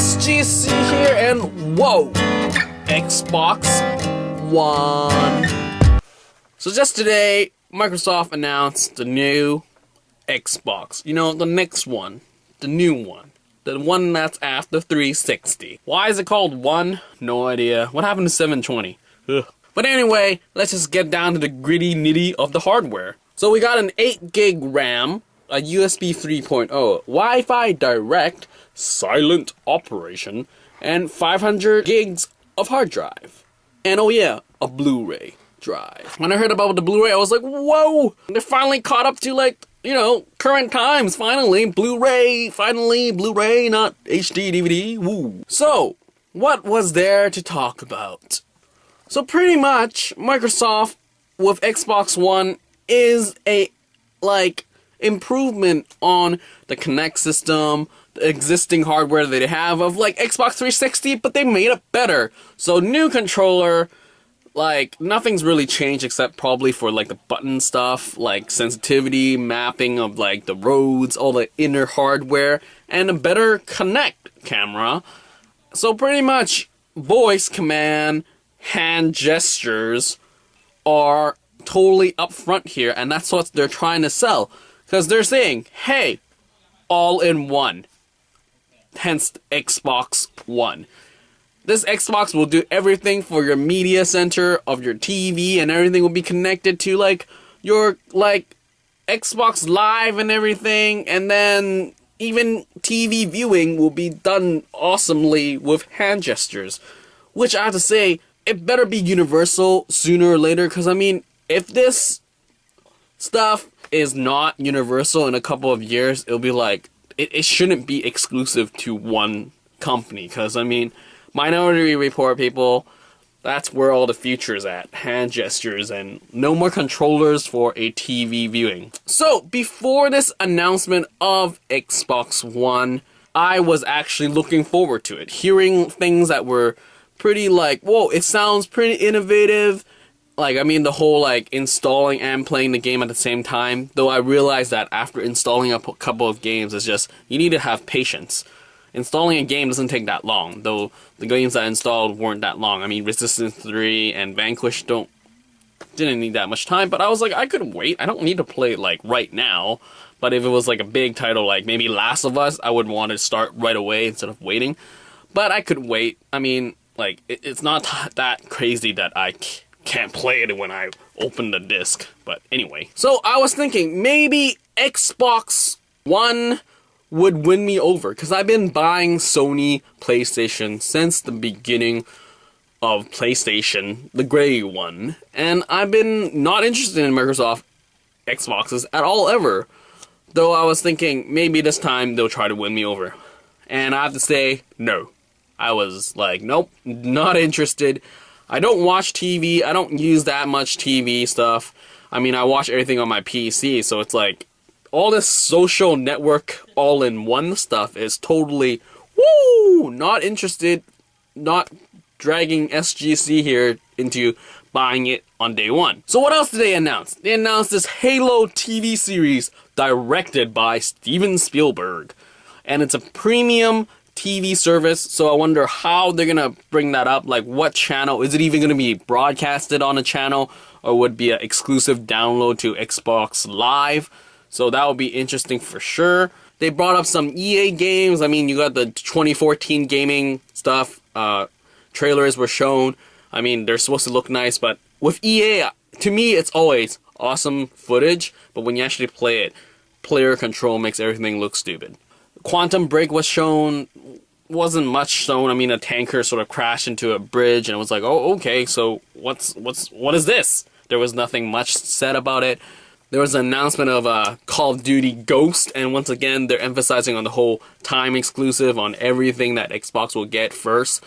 SGC here, and whoa, Xbox One. So just today, Microsoft announced the new Xbox. You know, the next one, the new one. The one that's after 360. Why is it called One? No idea. What happened to 720? Ugh. But anyway, let's just get down to the gritty nitty of the hardware. So we got an 8 gig RAM, a USB 3.0, Wi-Fi Direct, silent operation, and 500 gigs of hard drive. And oh yeah, a Blu Ray Drive. When I heard about the Blu Ray, I was like, whoa! They're finally caught up to, like, you know, current times, finally. Blu-ray, not HD DVD, woo. So, what was there to talk about? So pretty much, Microsoft with Xbox One is a, like, improvement on the Kinect system, the existing hardware that they have of, like, Xbox 360, but they made it better. So, new controller, like, nothing's really changed except probably for, like, the button stuff, like, sensitivity, mapping of, like, the roads, all the inner hardware, and a better Kinect camera. So, pretty much, voice command, hand gestures are totally up front here, and that's what they're trying to sell. Because they're saying, hey, all in one. Hence, Xbox One. This Xbox will do everything for your media center of your TV, and everything will be connected to, like, your, like, Xbox Live and everything, and then even TV viewing will be done awesomely with hand gestures. Which, I have to say, it better be universal sooner or later, because, I mean, if this stuff is not universal in a couple of years, it'll be like, it shouldn't be exclusive to one company, because, I mean, Minority Report people, that's where all the future is at. Hand gestures and no more controllers for a TV viewing. So, before this announcement of Xbox One, I was actually looking forward to it. Hearing things that were pretty like, whoa, it sounds pretty innovative. Like, I mean, the whole, like, installing and playing the game at the same time. Though I realized that after installing a couple of games, it's just, you need to have patience. Installing a game doesn't take that long, though the games I installed weren't that long. I mean, Resistance 3 and Vanquish didn't need that much time, but I was like, I could wait. I don't need to play it, like, right now. But if it was, like, a big title, like maybe Last of Us, I would want to start right away instead of waiting. But I could wait. I mean, like, it's not that crazy that I can't play it when I open the disc. But anyway. So I was thinking, maybe Xbox One would win me over, because I've been buying Sony PlayStation since the beginning of PlayStation, the gray one, and I've been not interested in Microsoft Xboxes at all ever, though I was thinking maybe this time they'll try to win me over, and I have to say, no. I was like, nope, not interested. I don't watch TV, I don't use that much TV stuff. I mean, I watch everything on my PC, so it's like, all this social network all-in-one stuff is totally, woo, not interested, not dragging SGC here into buying it on day one. So what else did they announce? They announced this Halo TV series directed by Steven Spielberg. And it's a premium TV service, so I wonder how they're gonna bring that up, like what channel, is it even gonna be broadcasted on a channel, or would it be an exclusive download to Xbox Live? So that would be interesting for sure. They brought up some EA games. I mean, you got the 2014 gaming stuff. Trailers were shown. I mean, they're supposed to look nice, but with EA, to me, it's always awesome footage. But when you actually play it, player control makes everything look stupid. Quantum Break was shown. Wasn't much shown. I mean, a tanker sort of crashed into a bridge, and it was like, oh, okay. So what is this? There was nothing much said about it. There was an announcement of Call of Duty Ghosts, and once again, they're emphasizing on the whole time exclusive, on everything that Xbox will get first.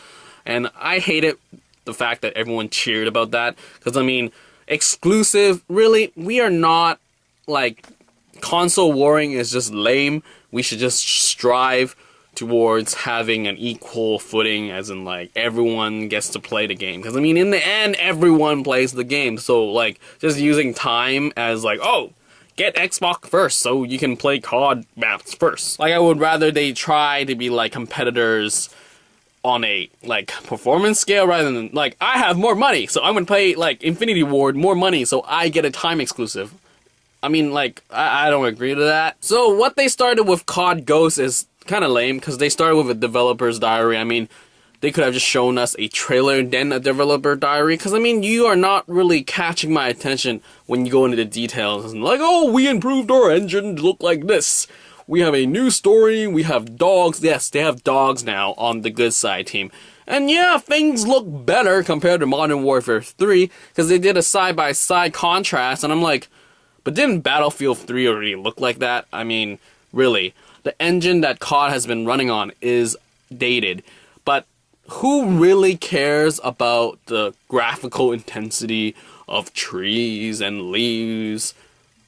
And I hated the fact that everyone cheered about that, because, I mean, exclusive, really, we are not, like, console warring is just lame. We should just strive towards having an equal footing, as in, like, everyone gets to play the game. Because, I mean, in the end, everyone plays the game. So, like, just using time as, like, oh, get Xbox first so you can play COD maps first. Like, I would rather they try to be like competitors on a like performance scale rather than like, I have more money, so I'm gonna play like Infinity Ward more money so I get a time exclusive. I mean, like, I don't agree to that. So what they started with COD Ghosts is kind of lame, because they started with a developer's diary. I mean, they could have just shown us a trailer and then a developer diary, because I mean, you are not really catching my attention when you go into the details and like, oh, we improved our engine to look like this. We have a new story, we have dogs. Yes, they have dogs now on the good side team. And yeah, things look better compared to Modern Warfare 3, because they did a side-by-side contrast, and I'm like, but didn't Battlefield 3 already look like that? I mean, really. The engine that COD has been running on is dated, but who really cares about the graphical intensity of trees and leaves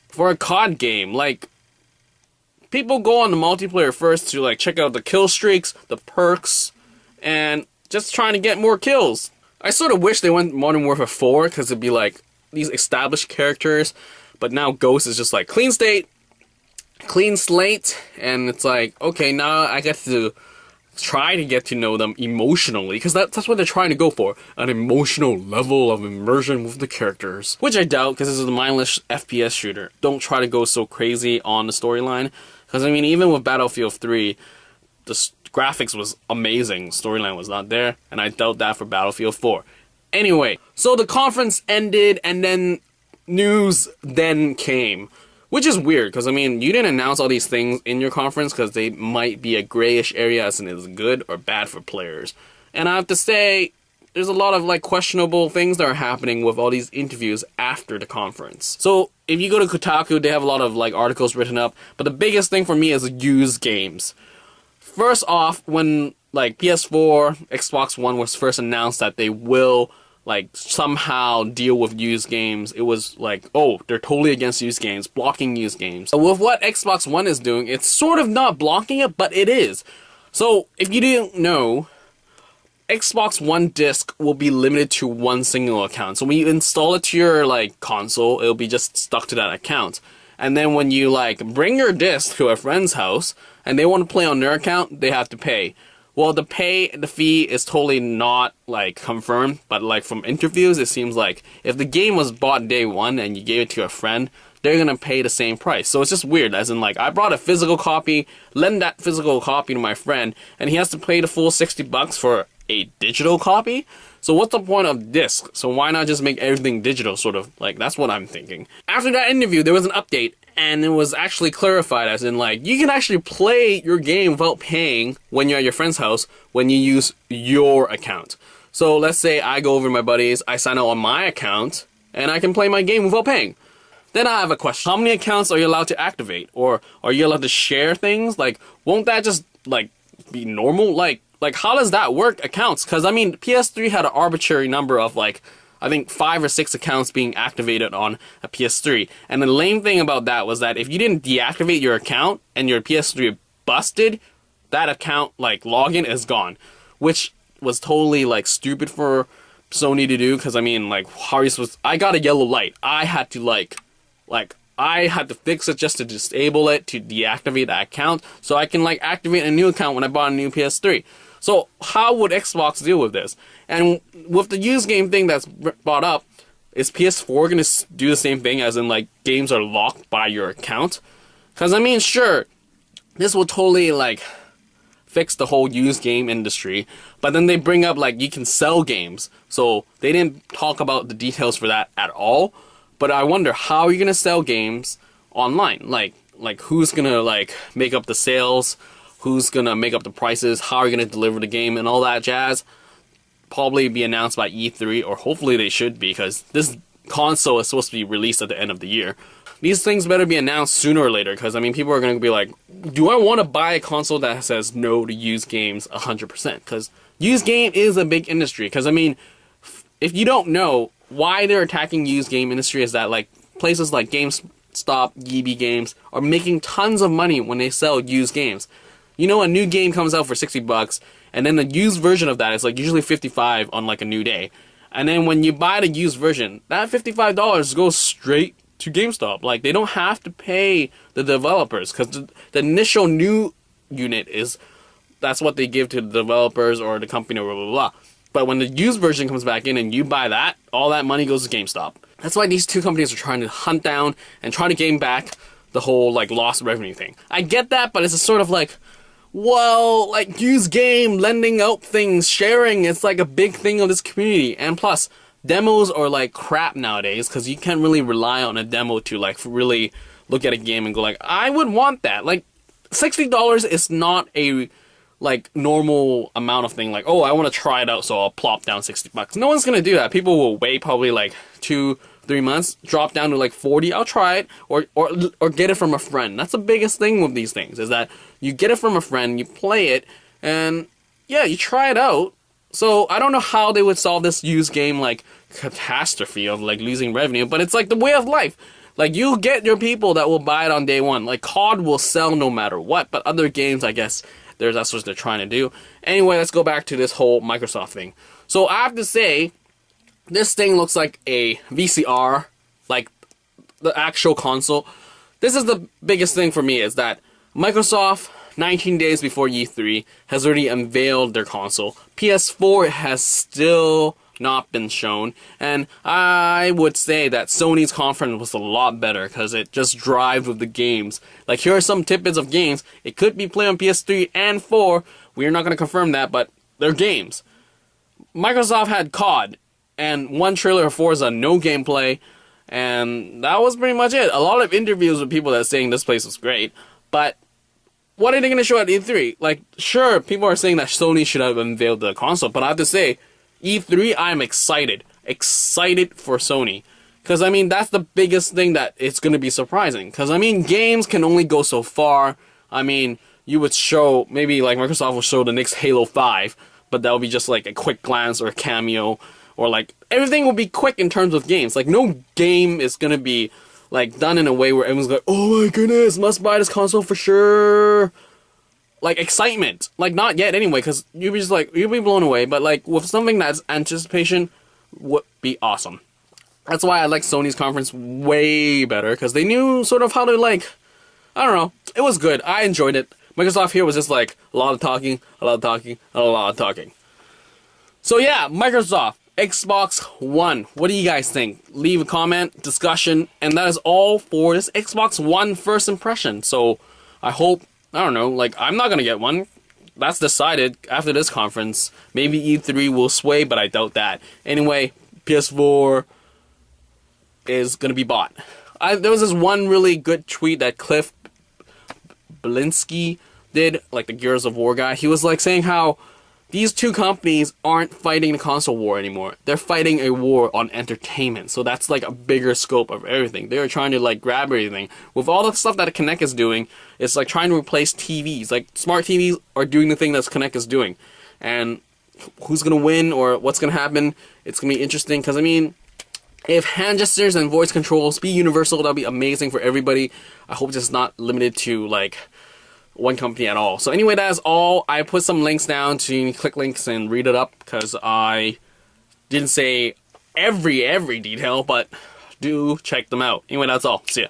for a COD game? Like, people go on the multiplayer first to like check out the kill streaks, the perks, and just trying to get more kills. I sort of wish they went Modern Warfare 4, because it'd be like these established characters, but now Ghost is just like clean slate, and it's like, okay, now I get to try to get to know them emotionally, because that's what they're trying to go for, an emotional level of immersion with the characters, which I doubt, because this is a mindless FPS shooter. Don't try to go so crazy on the storyline, because I mean, even with Battlefield 3, the graphics was amazing, storyline was not there, and I doubt that for Battlefield 4. Anyway, so the conference ended, and then news then came. Which is weird, because I mean, you didn't announce all these things in your conference because they might be a grayish area as in is good or bad for players. And I have to say, there's a lot of like questionable things that are happening with all these interviews after the conference. So if you go to Kotaku, they have a lot of like articles written up, but the biggest thing for me is used games. First off, when like PS4, Xbox One was first announced that they will like somehow deal with used games, it was like, oh, they're totally against used games, blocking used games. So with what Xbox One is doing, it's sort of not blocking it, but it is. So if you didn't know, Xbox One disc will be limited to one single account. So when you install it to your like console, it'll be just stuck to that account. And then when you like bring your disc to a friend's house and they want to play on their account, they have to pay. Well, the fee is totally not, like, confirmed, but, like, from interviews, it seems like if the game was bought day one and you gave it to a friend, they're gonna pay the same price. So it's just weird, as in, like, I brought a physical copy, lend that physical copy to my friend, and he has to pay the full $60 for a digital copy? So what's the point of disc? So why not just make everything digital, sort of? Like, that's what I'm thinking. After that interview, there was an update, and it was actually clarified, as in, like, you can actually play your game without paying when you're at your friend's house when you use your account. So let's say I go over to my buddies, I sign up on my account, and I can play my game without paying. Then I have a question. How many accounts are you allowed to activate? Or are you allowed to share things? Like, won't that just, like, be normal? Like, how does that work, accounts? Because, I mean, PS3 had an arbitrary number of, like, I think 5 or 6 accounts being activated on a PS3. And the lame thing about that was that if you didn't deactivate your account and your PS3 busted, that account, like, login is gone. Which was totally, like, stupid for Sony to do, because, I mean, like, how are you supposed to... I got a yellow light. I had to, I had to fix it just to disable it, to deactivate that account, so I can, like, activate a new account when I bought a new PS3. So how would Xbox deal with this? And with the used game thing that's brought up, is PS4 going to do the same thing, as in, like, games are locked by your account? Because, I mean, sure, this will totally, like, fix the whole used game industry, but then they bring up, like, you can sell games. So they didn't talk about the details for that at all, but I wonder, how are you going to sell games online? Like who's going to, like, make up the sales? Who's going to make up the prices? How are you going to deliver the game and all that jazz? Probably be announced by E3, or hopefully they should be, because this console is supposed to be released at the end of the year. These things better be announced sooner or later, because, I mean, people are going to be like, do I want to buy a console that says no to used games 100%? Because used game is a big industry. Because, I mean, if you don't know why they're attacking used game industry, is that, like, places like GameStop, EB Games are making tons of money when they sell used games. You know, a new game comes out for $60, and then the used version of that is, like, usually $55 on, like, a new day. And then when you buy the used version, that $55 goes straight to GameStop. Like, they don't have to pay the developers, because the initial new unit that's what they give to the developers or the company or blah, blah, blah. But when the used version comes back in and you buy that, all that money goes to GameStop. That's why these two companies are trying to hunt down and try to gain back the whole, like, lost revenue thing. I get that, but it's a sort of like, well, like, used game, lending out things, sharing, it's like a big thing of this community. And plus, demos are like crap nowadays, because you can't really rely on a demo to, like, really look at a game and go like, I would want that. Like, $60 is not a, like, normal amount of thing, like, oh, I want to try it out, so I'll plop down $60. No one's gonna do that. People will wait probably like 2-3 months, drop down to like 40, I'll try it, or get it from a friend. That's the biggest thing with these things, is that you get it from a friend, you play it, and yeah, you try it out. So I don't know how they would solve this used game, like, catastrophe of, like, losing revenue, but it's like the way of life. Like, you get your people that will buy it on day one. Like, COD will sell no matter what, but other games, I guess, that's what they're trying to do. Anyway, let's go back to this whole Microsoft thing. So I have to say, this thing looks like a VCR, like the actual console. This is the biggest thing for me, is that Microsoft, 19 days before E3, has already unveiled their console. PS4 has still not been shown, and I would say that Sony's conference was a lot better, because it just drived with the games. Like, here are some tidbits of games. It could be played on PS3 and 4. We're not going to confirm that, but they're games. Microsoft had COD, and one trailer of Forza, no gameplay, and that was pretty much it. A lot of interviews with people that are saying this place was great, but what are they going to show at E3? Like, sure, people are saying that Sony should have unveiled the console, but I have to say, E3, I'm excited. Excited for Sony. Because, I mean, that's the biggest thing that it's going to be surprising. Because, I mean, games can only go so far. I mean, you would show, maybe, like, Microsoft will show the next Halo 5, but that will be just, like, a quick glance or a cameo. Or, like, everything will be quick in terms of games. Like, no game is going to be, like, done in a way where everyone's like, oh my goodness, must buy this console for sure. Like, excitement. Like, not yet anyway, because you'll be just like, you'll be blown away, but, like, with something that's anticipation would be awesome. That's why I like Sony's conference way better, because they knew sort of how to, like, I don't know, it was good. I enjoyed it. Microsoft here was just like, a lot of talking, a lot of talking, a lot of talking. So yeah, Microsoft, Xbox One. What do you guys think? Leave a comment, discussion, and that is all for this Xbox One first impression. So, I hope, I don't know, like, I'm not gonna get one. That's decided after this conference. Maybe E3 will sway, but I doubt that. Anyway, PS4 is gonna be bought. There was this one really good tweet that Cliff Belinsky did, like the Gears of War guy. He was like saying how these two companies aren't fighting the console war anymore. They're fighting a war on entertainment. So that's like a bigger scope of everything. They're trying to like grab everything. With all the stuff that Kinect is doing, it's like trying to replace TVs. Like smart TVs are doing the thing that Kinect is doing. And who's going to win or what's going to happen, it's going to be interesting. Because I mean, if hand gestures and voice controls be universal, that'll be amazing for everybody. I hope this is not limited to like one company at all. So anyway, that is all. I put some links down so you can click links and read it up, because I didn't say every detail, but do check them out. Anyway, that's all. See ya.